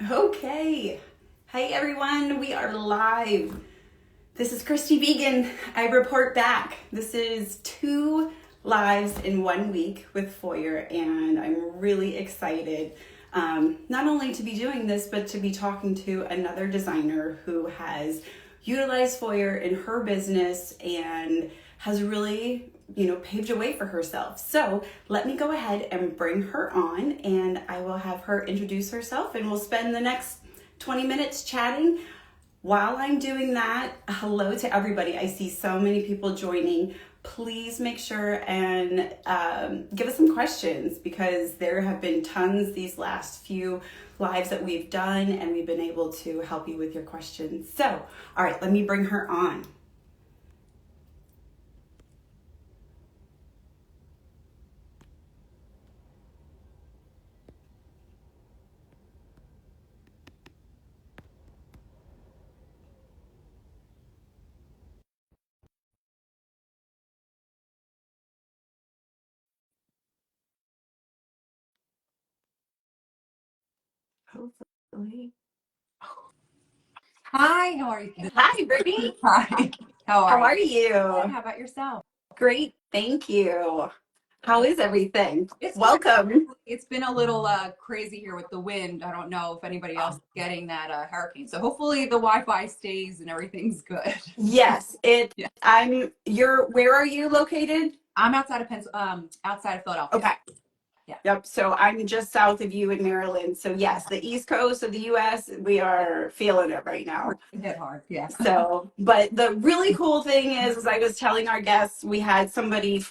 Okay. Hey everyone, we are live. This is Christy Vegan. I report back. This is 2 lives in 1 week with Foyr, and I'm really excited not only to be doing this, but to be talking to another designer who has utilized Foyr in her business and has really paved a way for herself. So let me go ahead and bring her on, and I will have her introduce herself, and we'll spend the next 20 minutes chatting. While I'm doing that, hello to everybody. I see so many people joining. Please make sure and give us some questions, because there have been tons these last few lives that we've done, and we've been able to help you with your questions. So, all right, let me bring her on. Hopefully. Hi, how are you? Hi, Brittany. Hi, how How are you? are you? How about yourself? Great, thank you. How is everything? It's good. Welcome. It's been a little crazy here with the wind. I don't know if anybody else is getting that hurricane. So hopefully the Wi-Fi stays and everything's good. Yes, Yeah, where are you located? I'm outside of Philadelphia. Okay. Yeah, Yep. So I'm just south of you in Maryland. So yes, the East Coast of the US, we are feeling it right we're now. getting hit hard. Yeah. So, but the really cool thing is, as I was telling our guests, we had somebody,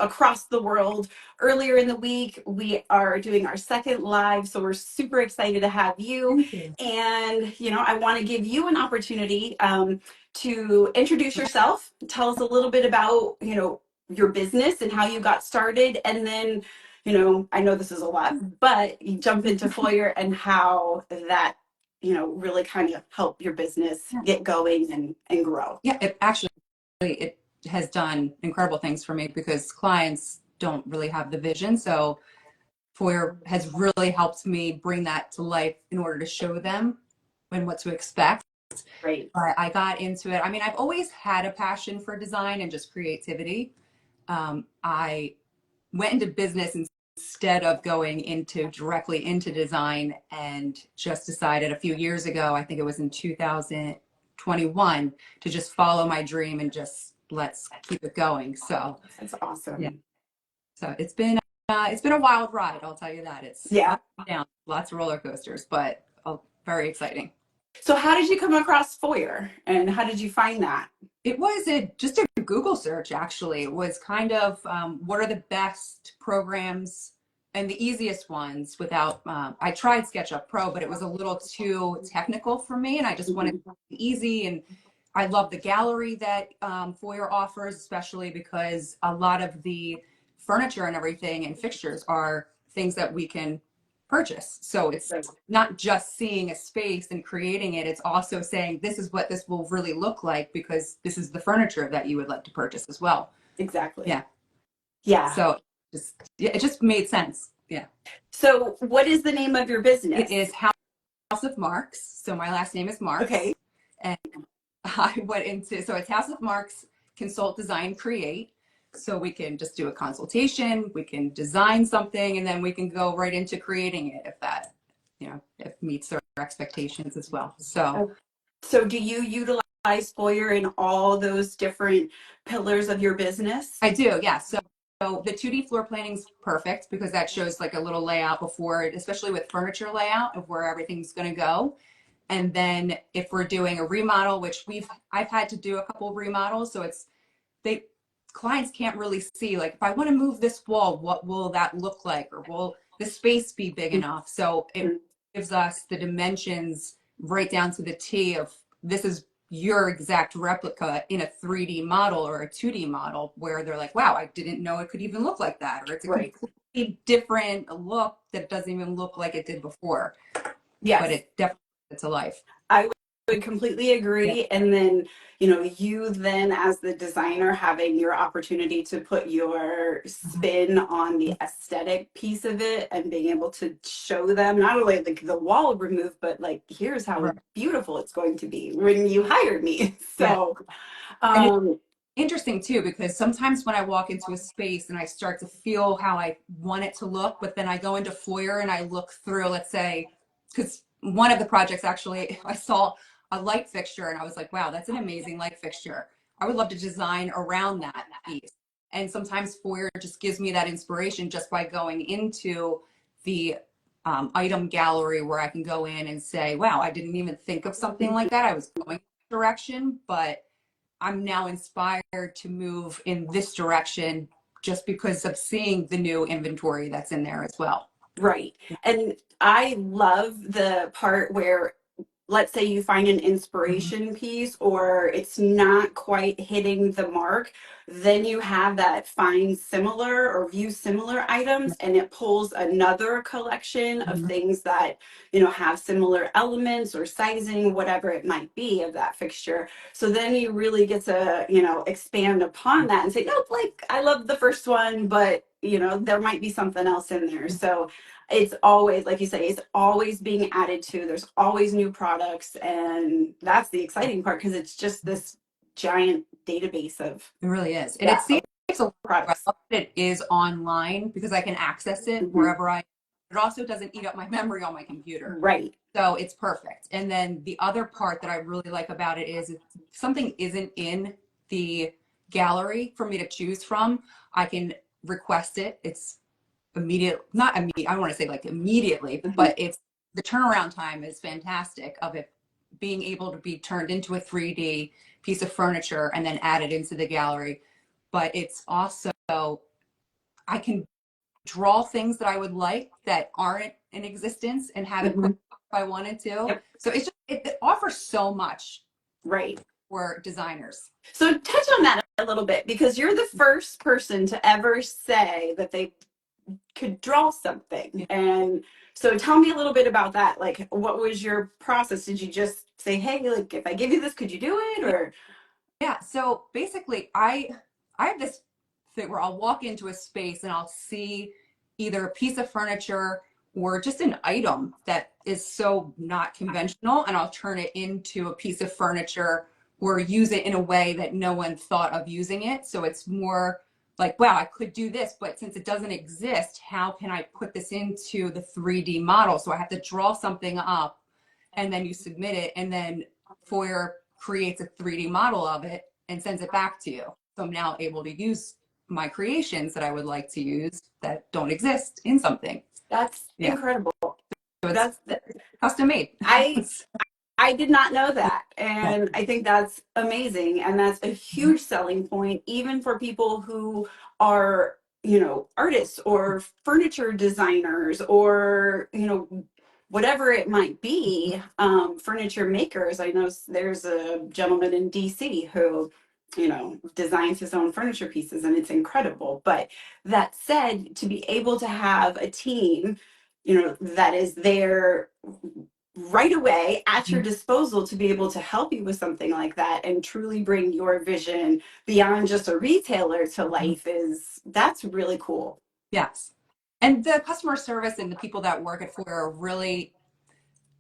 across the world earlier in the week. We are doing our second live, so we're super excited to have you. Thank you. And, I want to give you an opportunity to introduce yourself, tell us a little bit about, your business and how you got started. And then, I know this is a lot, but you jump into Foyr and how that really kind of help your business Yeah, get going and grow. yeah. It has done incredible things for me because clients don't really have the vision. So Foyr has really helped me bring that to life in order to show them and what to expect. Great. But I got into it. I mean, I've always had a passion for design and just creativity. I went into business instead of going into directly into design, and just decided a few years ago, I think it was in 2021, to just follow my dream and just let's keep it going. So That's yeah, awesome. so it's been a wild ride. I'll tell you that. It's Yeah. up and down, lots of roller coasters, but very exciting. So how did you come across Foyr, and how did you find that? It was just a Google search, actually. It was kind of what are the best programs and the easiest ones without, I tried SketchUp Pro, but it was a little too technical for me, and I just wanted Mhm. it easy. And I love the gallery that Foyr offers, especially because a lot of the furniture and everything and fixtures are things that we can purchase. So it's Right. not just seeing a space and creating it, it's also saying this is what this will really look like because this is the furniture that you would like to purchase as well. Exactly. Yeah. Yeah. So it just made sense. Yeah. So what is the name of your It business? is House of Marks. So my last name is Marks. Okay. And I went into, so it's House of Marks, consult, design, create. So we can just do a consultation, we can design something, and then we can go right into creating it if that, if meets their expectations as well. So So do you utilize Foyr in all those different pillars of your business? I do, yeah. So the 2D floor planning is perfect because that shows like a little layout before it, especially with furniture layout of where everything's going to go. And then if we're doing a remodel, which I've had to do a couple of remodels, so they clients can't really see, like, if I want to move this wall, what will that look like, or will the space be big enough? So it gives us the dimensions right down to the T of this is your exact replica in a 3D model or a 2D model, where they're like, wow, I didn't know it could even look like that, or it's a Right. completely different look that doesn't even look like it did before, but Yes. it definitely brings it to life. I would completely agree. And then, you then as the designer having your opportunity to put your spin on the aesthetic piece of it and being able to show them not only like the wall remove, but like, here's how Right. beautiful it's going to be when you hired me. Yeah. So, And it's um, interesting too, because sometimes when I walk into a space and I start to feel how I want it to look, but then I go into Foyr and I look through, let's say, because one of the projects actually, I saw a light fixture and I was like, wow, that's an amazing light fixture. I would love to design around that piece. And sometimes Foyr just gives me that inspiration just by going into the item gallery where I can go in and say, wow, I didn't even think of something like that. I was going direction, but I'm now inspired to move in this direction just because of seeing the new inventory that's in there as well. right. And I love the part where, let's say you find an Mhm. inspiration piece or it's not quite hitting the mark, then you have that find similar or view similar items and it pulls another collection of Mhm. things that, have similar elements or sizing, whatever it might be of that fixture. So then you really get to, expand upon that and say, nope, like I love the first one, but there might be something else in there. So it's always, like you say, it's always being added to. There's always new products, and that's the exciting part because it's just this giant database of, It really is. And it yeah, saves a lot. I products. love that it is online because I can access it Mhm. wherever I. It also doesn't eat up my memory on my computer. Right. So it's perfect. And then the other part that I really like about it is if something isn't in the gallery for me to choose from, I can request it. It's immediate, not immediate, I don't want to say like immediately, Mhm. but it's the turnaround time is fantastic of it being able to be turned into a 3D piece of furniture and then added into the gallery. But it's also, I can draw things that I would like that aren't in existence and have it put Mhm. if I wanted to. Yep. So it's just, it offers so much Right. for designers. So touch on that a little bit because you're the first person to ever say that they could draw something. Yeah. And so tell me a little bit about that. Like, what was your process? Did you just say, hey, like, if I give you this, could you do it? Or, Yeah. So basically, I have this thing where I'll walk into a space and I'll see either a piece of furniture or just an item that is so not conventional, and I'll turn it into a piece of furniture or use it in a way that no one thought of using it. So it's more like, wow, I could do this, but since it doesn't exist, how can I put this into the 3D model? So I have to draw something up and then you submit it, and then Foyr creates a 3D model of it and sends it back to you. So I'm now able to use my creations that I would like to use that don't exist in something. that's Yeah. incredible. So it's That's custom made. I I did not know that. And I think that's amazing. And that's a huge selling point, even for people who are, artists or furniture designers or, whatever it might be, furniture makers. I know there's a gentleman in DC who, designs his own furniture pieces and it's incredible. But that said, to be able to have a team, that is there right away at your disposal to be able to help you with something like that and truly bring your vision beyond just a retailer to life is that's really cool. Yes. And the customer service and the people that work at Foyr are really,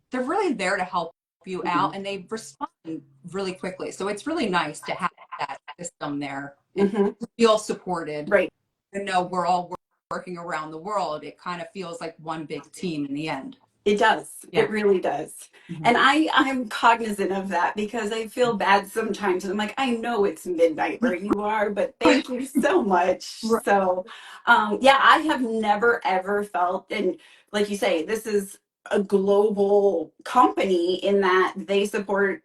they're really there to help you Mhm. out, and they respond really quickly. So it's really nice to have that system there and Mhm. feel supported. Right. And know we're all working around the world. It kind of feels like one big team in the end. It does. Yeah. It really does. Mhm. And I'm cognizant of that because I feel bad sometimes. I'm like, I know it's midnight where you are, but thank you so much. Right. So, yeah, I have never ever felt, and like you say, this is a global company in that they support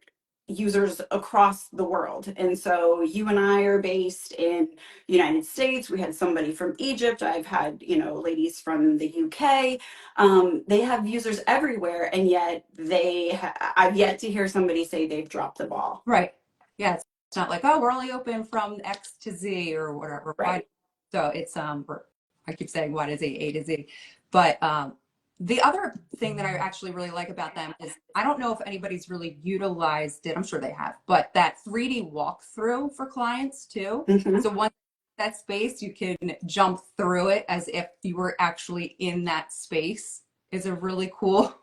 users across the world. And so you and I are based in the United States. We had somebody from Egypt. I've had, ladies from the UK. They have users everywhere, and yet I've yet to hear somebody say they've dropped the ball. Right. Yeah. It's not like, oh, we're only open from X to Z or whatever. Right. So it's I keep saying Y to Z, A to Z, but The other thing that I actually really like about them is I don't know if anybody's really utilized it. I'm sure they have, but that 3D walkthrough for clients too. Mhm. So once that space, you can jump through it as if you were actually in that space is a really cool.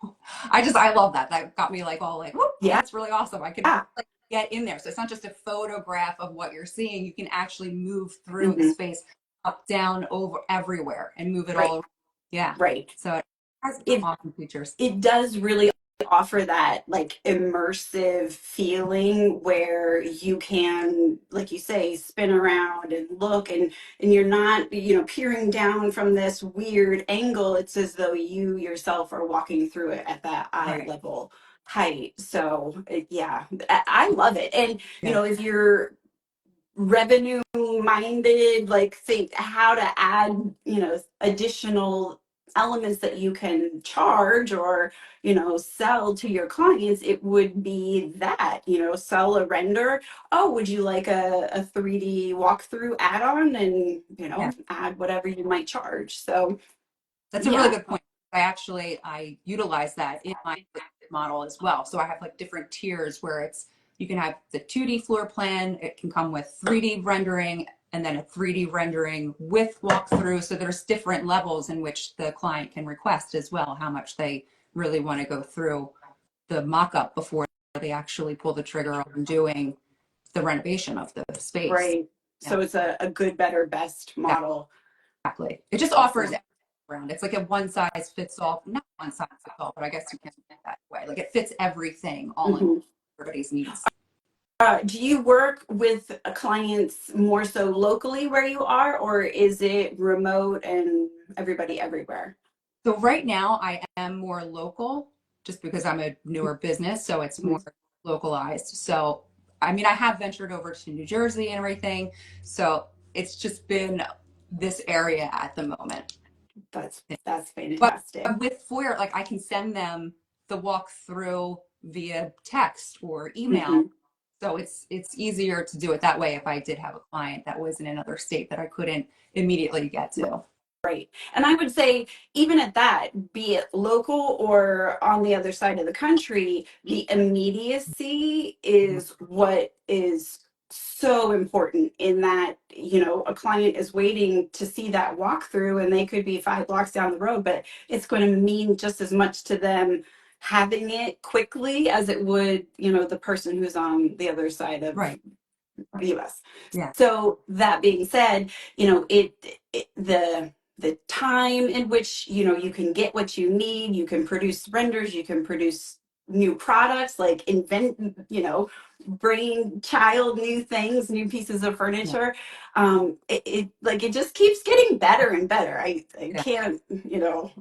I love that. That got me like all like, whoop, Yeah. that's really awesome. I can like get in there. So it's not just a photograph of what you're seeing. You can actually move through the Mhm. space up, down, over everywhere and move it Right. all. Yeah. Right. So it has It awesome features. it does really offer that like immersive feeling where you can, like you say, spin around and look, and you're not, peering down from this weird angle. It's as though you yourself are walking through it at that eye Right. level height. So yeah, I love it. And Yeah. if you're revenue minded, like think how to add, additional elements that you can charge or, sell to your clients, it would be that, sell a render. Oh, would you like a 3D walkthrough add-on, and, Yeah. add whatever you might charge. So That's a really yeah. good point. I utilize that in my model as well. So I have like different tiers where it's you can have the 2D floor plan, it can come with 3D rendering and then a 3D rendering with walkthrough. So there's different levels in which the client can request as well how much they really want to go through the mock-up before they actually pull the trigger on doing the renovation of the space. Right. Yeah. So it's a good, better, best model. Exactly. It just offers Awesome. around. It's like a one size fits all, not one size fits all, but I guess you can think that way. Like it fits everything all in Mhm. everybody's needs. Do you work with clients more so locally where you are, or is it remote and everybody everywhere? So right now I am more local just because I'm a newer business, so it's more Mhm. localized. So I mean I have ventured over to New Jersey and everything. So it's just been this area at the moment. That's But fantastic. with Foyr, like I can send them the walkthrough via text or email. Hmm. So it's easier to do it that way if I did have a client that was in another state that I couldn't immediately get to. Right. And I would say, even at that, be it local or on the other side of the country, the immediacy is what is so important, in that, a client is waiting to see that walkthrough and they could be 5 blocks down the road, but it's going to mean just as much to them having it quickly as it would, the person who's on the other side of Right. the US. Yeah. So that being said, the time in which, you can get what you need, you can produce renders, you can produce new products, like invent, bring child new things, new pieces of Yeah. furniture. It just keeps getting better and better. I Yeah. can't,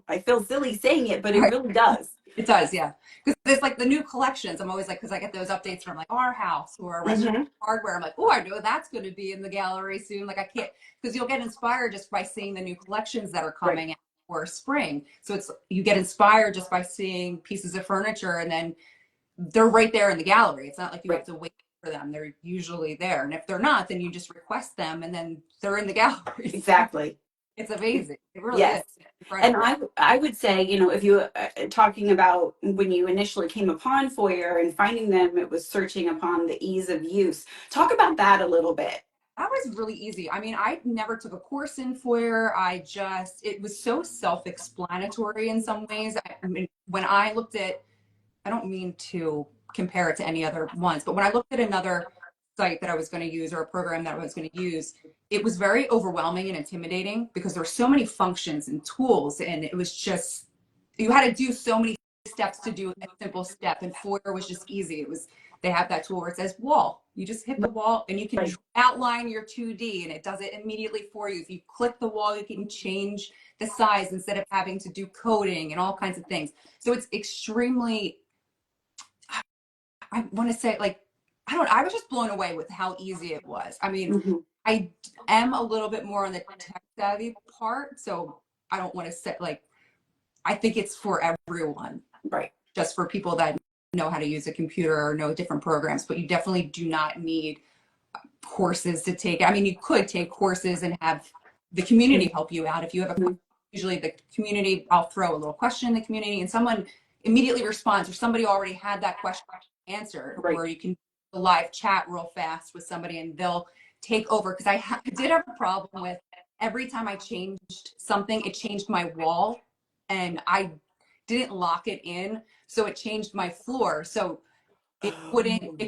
I feel silly saying it, but it Right. really does. It does, yeah. Because there's like the new collections. I'm always like, because I get those updates from like our house or restaurant Hmm. hardware. I'm like, oh, I know that's going to be in the gallery soon. Like I can't, because you'll get inspired just by seeing the new collections that are Right. coming out for spring. So it's you get inspired just by seeing pieces of furniture, and then they're right there in the gallery. It's not like you have Right. to wait for them. They're usually there, and if they're not, then you just request them, and then they're in the gallery. So Exactly. it's amazing. It really is Yes. And incredible. I would say, if you talking about when you initially came upon Foyer and finding them, it was searching upon the ease of use. Talk about that a little bit. That was really easy. I mean, I never took a course in Foyr. It was so self-explanatory in some ways. I mean, when I looked at, I don't mean to compare it to any other ones, but when I looked at another site that I was going to use or a program that I was going to use, it was very overwhelming and intimidating because there were so many functions and tools, and it was just, you had to do so many steps to do a simple step. And Foyr was just easy. They have that tool where it says wall. You just hit the wall and you can Right. outline your 2D and it does it immediately for you. If you click the wall, you can change the size instead of having to do coding and all kinds of things. So it's extremely, I want to say like, I was just blown away with how easy it was. I mean, Hmm. I am a little bit more on the tech savvy part. So I don't want to say like, I think it's for everyone, Right. just for people that know how to use a computer or know different programs, but you definitely do not need courses to take. I mean, you could take courses and have the community help you out if you have a question usually the community, I'll throw a little question in the community and someone immediately responds, or somebody already had that question answered, Right. or you can the live chat real fast with somebody and they'll take over. Because I did have a problem with every time I changed something, it changed my wall and I didn't lock it in. So it changed my floor. So it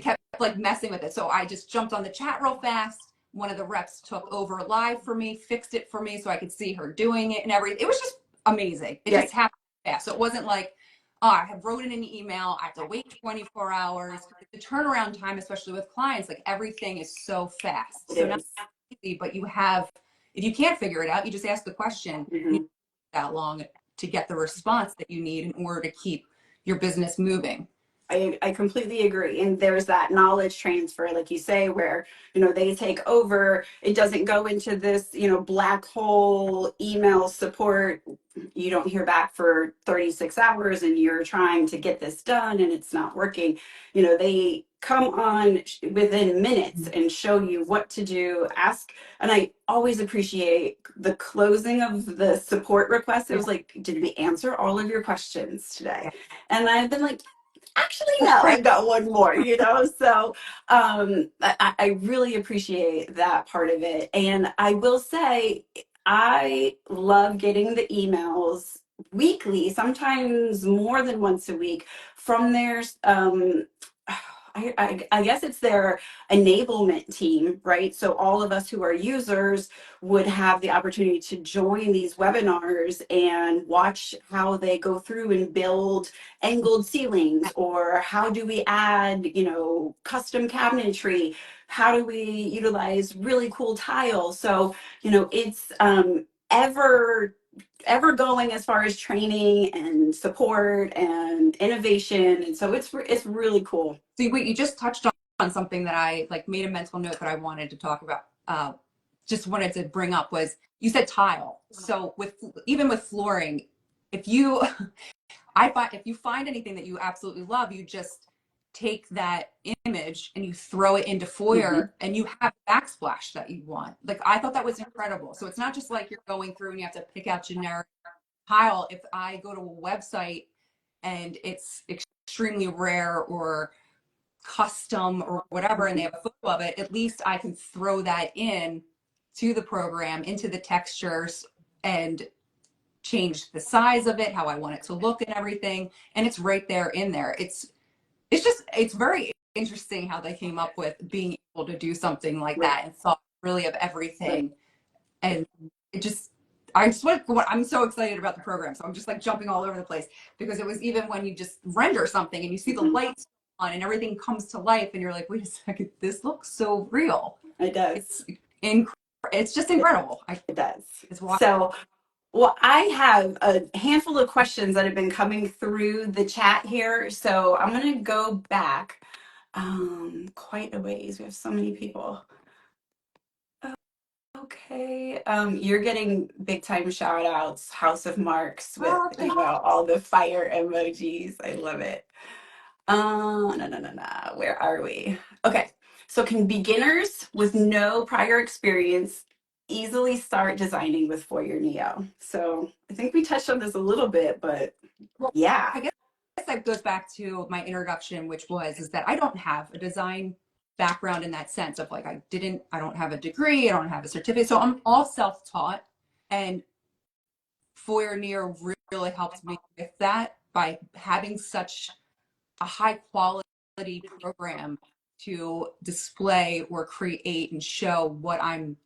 kept like messing with it. So I just jumped on the chat real fast. One of the reps took over live for me, fixed it for me so I could see her doing it and everything. It was just amazing. It just happened fast. So it wasn't like, oh, I have wrote in an email, I have to wait 24 hours. The turnaround time, especially with clients, like everything is so fast. So not easy, but you have, if you can't figure it out, you just ask the question. You don't that long to get the response that you need in order to keep your business moving. I completely agree. And there's that knowledge transfer, like you say, where, they take over. It doesn't go into this, black hole email support. You don't hear back for 36 hours and you're trying to get this done and it's not working. They come on within minutes and show you what to do, ask. And I always appreciate the closing of the support request. It was like, did we answer all of your questions today? And I've been like, actually, no, I've got one more, So I really appreciate that part of it. And I will say, I love getting the emails weekly, sometimes more than once a week, from their I guess it's their enablement team, right? So all of us who are users would have the opportunity to join these webinars and watch how they go through and build angled ceilings, or how do we add, custom cabinetry? How do we utilize really cool tile? So, it's ever going as far as training and support and innovation, and so it's really cool. So wait, you just touched on something that I like made a mental note that I wanted to talk about. Just wanted to bring up was you said tile. So even with flooring, if you if you find anything that you absolutely love, you just take that image and you throw it into Foyr and you have backsplash that you want. Like I thought that was incredible. So it's not just like you're going through and you have to pick out generic tile. If I go to a website and it's extremely rare or custom or whatever and they have a photo of it, at least I can throw that in to the program, into the textures, and change the size of it, how I want it to look and everything, and it's right there in there. It's very interesting how they came up with being able to do something like that and thought really of everything. And I'm so excited about the program. So I'm just like jumping all over the place, because it was even when you just render something and you see the lights on and everything comes to life and you're like, wait a second, this looks so real. It does. It's just incredible. It does. It's wild. So, well, I have a handful of questions that have been coming through the chat here. So I'm going to go back quite a ways. We have so many people. Okay. You're getting big time shout outs, House of Marks, with all the fire emojis. I love it. No. Where are we? Okay. So can beginners with no prior experience easily start designing with Foyr Neo? So I think we touched on this a little bit, but yeah. I guess that goes back to my introduction, which is that I don't have a design background in that sense of like, I don't have a degree, I don't have a certificate. So I'm all self-taught, and Foyr Neo really helped me with that by having such a high quality program to display or create and show what I'm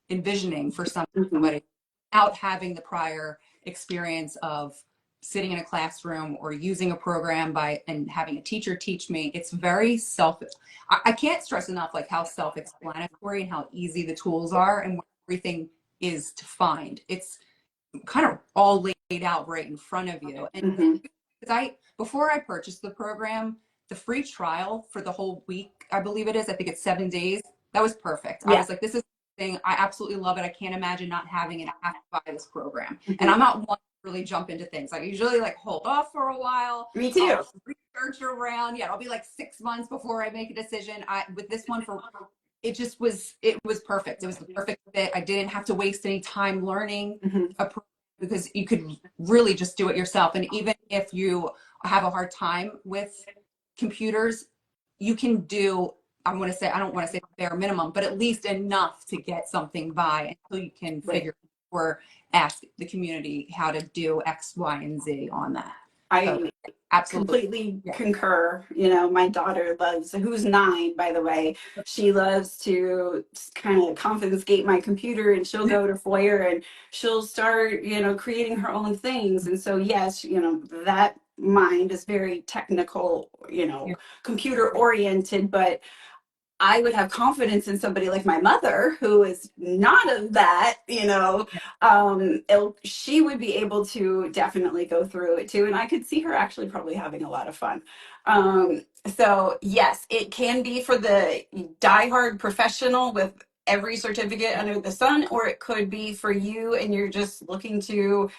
envisioning for somebody without having the prior experience of sitting in a classroom or using a program and having a teacher teach me. It's very I can't stress enough like how self-explanatory and how easy the tools are and what everything is to find. It's kind of all laid out right in front of you. And before I purchased the program, the free trial for the whole week, I believe it is, I think it's 7 days, that was perfect. I was like, this is the thing, I absolutely love it. I can't imagine not having it. I have to buy this program. And I'm not one to really jump into things. I usually like hold off for a while. Me too. I'll research around. Yeah, it'll be like 6 months before I make a decision. With this one, it was perfect. It was the perfect fit. I didn't have to waste any time learning a program. because you could really just do it yourself. And even if you have a hard time with computers, you can do, I want to say, I don't want to say bare minimum, but at least enough to get something by until you can Right. figure or ask the community how to do X, Y, and Z on that. So I absolutely. completely Yeah. concur. You know, my daughter loves, who's 9, by the way, she loves to kind of confiscate my computer, and she'll go to Foyr and she'll start, you know, creating her own things. And so, yes, you know, that mind is very technical, you know, Yeah. computer oriented, but I would have confidence in somebody like my mother, who is not of that, you know, she would be able to definitely go through it too. And I could see her actually probably having a lot of fun. So yes, it can be for the diehard professional with every certificate under the sun, or it could be for you and you're just looking to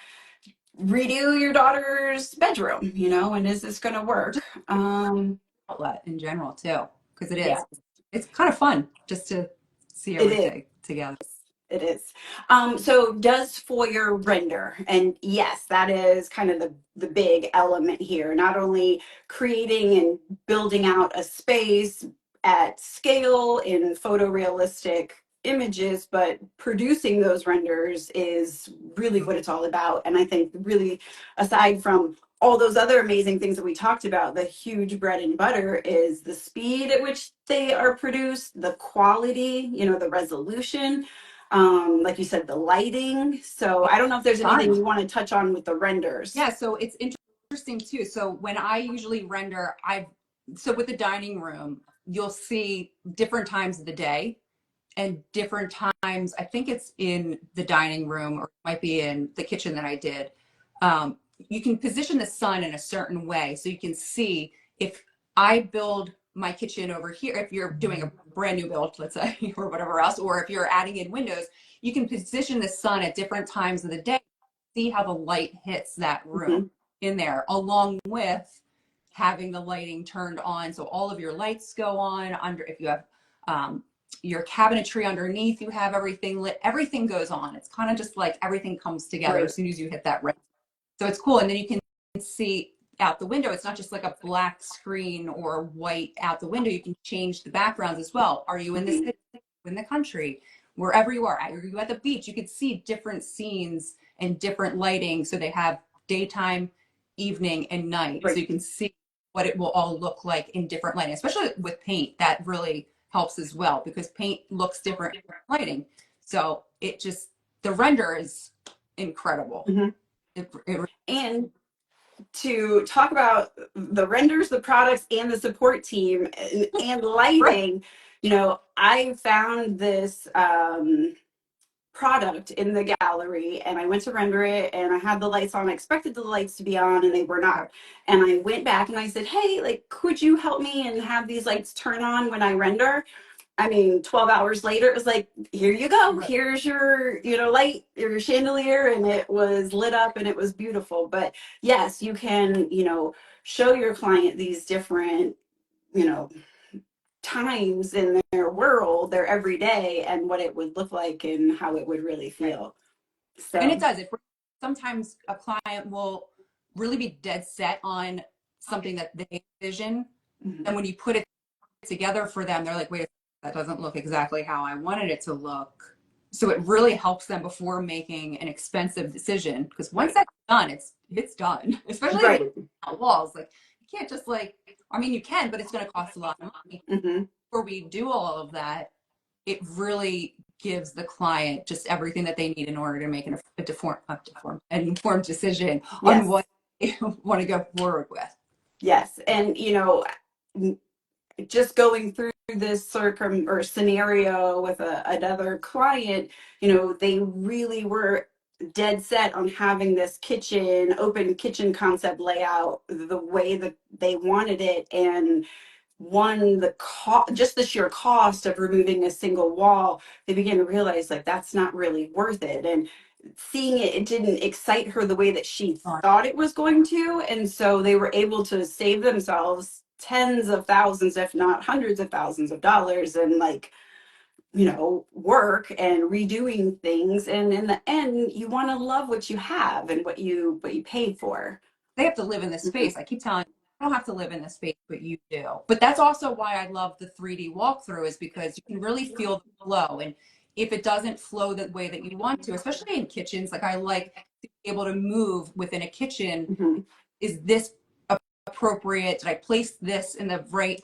redo your daughter's bedroom, you know, and is this going to work? Outlet in general too, because it Yeah, is. It's kind of fun just to see it is. everything together. It is. So does Foyer render? And yes, that is kind of the big element here. Not only creating and building out a space at scale in photorealistic images, but producing those renders is really what it's all about. And I think really, aside from all those other amazing things that we talked about, the huge bread and butter is the speed at which they are produced, the quality, you know, the resolution, like you said, the lighting. So I don't know if there's anything Fun. you want to touch on with the renders. Yeah, so it's interesting too. So when I usually render, so with the dining room, you'll see different times of the day and different times. I think it's in the dining room or it might be in the kitchen that I did. You can position the sun in a certain way so you can see if I build my kitchen over here, if you're doing a brand new build, let's say, or whatever else, or if you're adding in windows, you can position the sun at different times of the day, see how the light hits that room Mm-hmm. in there, along with having the lighting turned on. So all of your lights go on under, if you have your cabinetry underneath, you have everything lit, everything goes on. It's kind of just like everything comes together Right. as soon as you hit that red. So it's cool. And then you can see out the window. It's not just like a black screen or white out the window. You can change the backgrounds as well. Are you in the Mm-hmm. city, in the country, wherever you are? Are you at the beach? You can see different scenes and different lighting. So they have daytime, evening, and night. So Right. you can see what it will all look like in different lighting, especially with paint. That really helps as well because paint looks different in lighting. So it just, the render is incredible. Mm-hmm. It And to talk about the renders, the products, and the support team and right. lighting, you know, I found this product in the gallery and I went to render it and I had the lights on. I expected the lights to be on and they were not. And I went back and I said, hey, like, could you help me and have these lights turn on when I render? I mean, 12 hours later, it was like, here you go. Here's your, you know, light, your chandelier. And it was lit up and it was beautiful. But yes, you can, you know, show your client these different, you know, times in their world, their everyday, and what it would look like and how it would really Right. feel. And it So, does. It sometimes a client will really be dead set on something that they envision, mhm, and when you put it together for them, they're like, "Wait, that doesn't look exactly how I wanted it to look." So it really helps them before making an expensive decision because once right, that's done, it's done. Especially with right. walls, like you can't just like. I mean, you can, but it's going to cost a lot of money. Hmm. Before we do all of that, it really gives the client just everything that they need in order to make an informed decision on Yes, what they want to go forward with. yes. And, you know, just going through this circum or scenario with another client, you know, they really were dead set on having this kitchen, open kitchen concept layout the way that they wanted it. And one, the cost, just the sheer cost of removing a single wall, they began to realize like that's not really worth it. And seeing it, it didn't excite her the way that she thought it was going to. And so they were able to save themselves tens of thousands, if not hundreds of thousands of dollars, and like work and redoing things, and in the end you want to love what you have and what you paid for. They have to live in this Mhm. space. I keep telling you, I don't have to live in this space, but you do. But that's also why I love the 3D walkthrough, is because you can really feel the flow. And if it doesn't flow the way that you want to, especially in kitchens, like I like to be able to move within a kitchen. Mhm. Is this appropriate? Did I place this in the right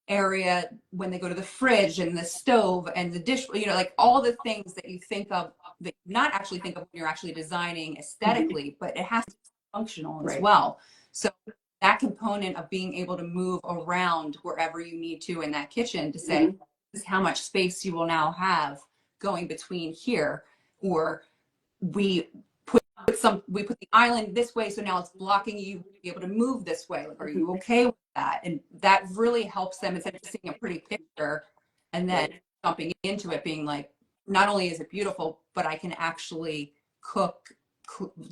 area when they go to the fridge and the stove and the dish, like all the things that you think of that you not actually think of when you're actually designing Mhm. aesthetically, but it has to be functional as Right. well. So that component of being able to move around wherever you need to in that kitchen to say, Mhm. this is how much space you will now have going between here, or we we put the island this way, so now it's blocking you to be able to move this way. Like, are you Mhm. okay with that? And that really helps them, instead of just seeing a pretty picture and then Right. jumping into it being like, not only is it beautiful, but I can actually cook,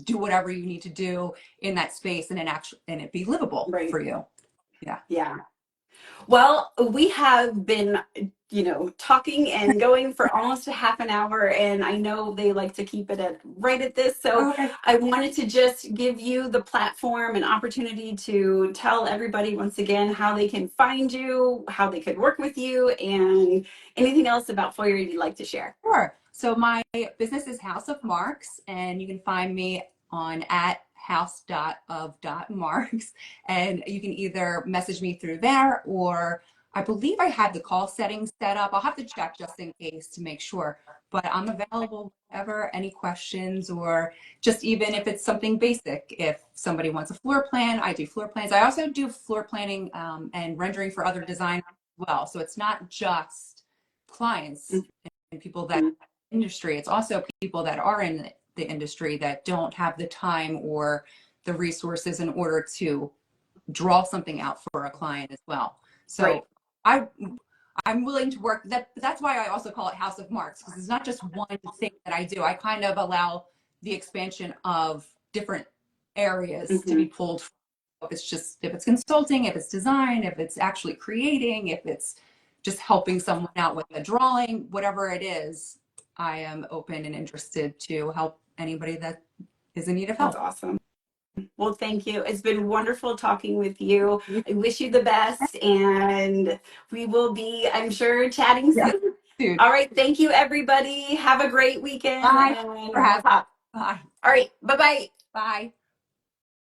do whatever you need to do in that space, and it be livable Right. for you. Yeah. Yeah. Well, we have been, talking and going for almost a half an hour, and I know they like to keep it at right at this. So Okay. I wanted to just give you the platform and opportunity to tell everybody once again how they can find you, how they could work with you, and anything else about Foyr you'd like to share. Sure. So my business is House of Marks, and you can find me on at house.of.marks. And you can either message me through there, or I believe I have the call settings set up. I'll have to check just in case to make sure. But I'm available whenever, any questions, or just even if it's something basic. If somebody wants a floor plan, I do floor plans. I also do floor planning and rendering for other designers as well. So it's not just clients and people that Mhm. industry. It's also people that are in the industry that don't have the time or the resources in order to draw something out for a client as well. Right. So I I'm willing to work that. That's why I also call it House of Marks, because it's not just one thing that I do. I kind of allow the expansion of different areas to be Mhm. pulled from. If it's consulting, if it's design, if it's actually creating, if it's just helping someone out with a drawing, whatever it is, I am open and interested to help anybody that is in need of That's help. awesome. Well, thank you. It's been wonderful talking with you. I wish you the best, and we will be, I'm sure, chatting Yeah, soon. dude. All right. Thank you, everybody. Have a great weekend, Bye. and For we'll having. talk. Bye. All right. Bye bye. Bye.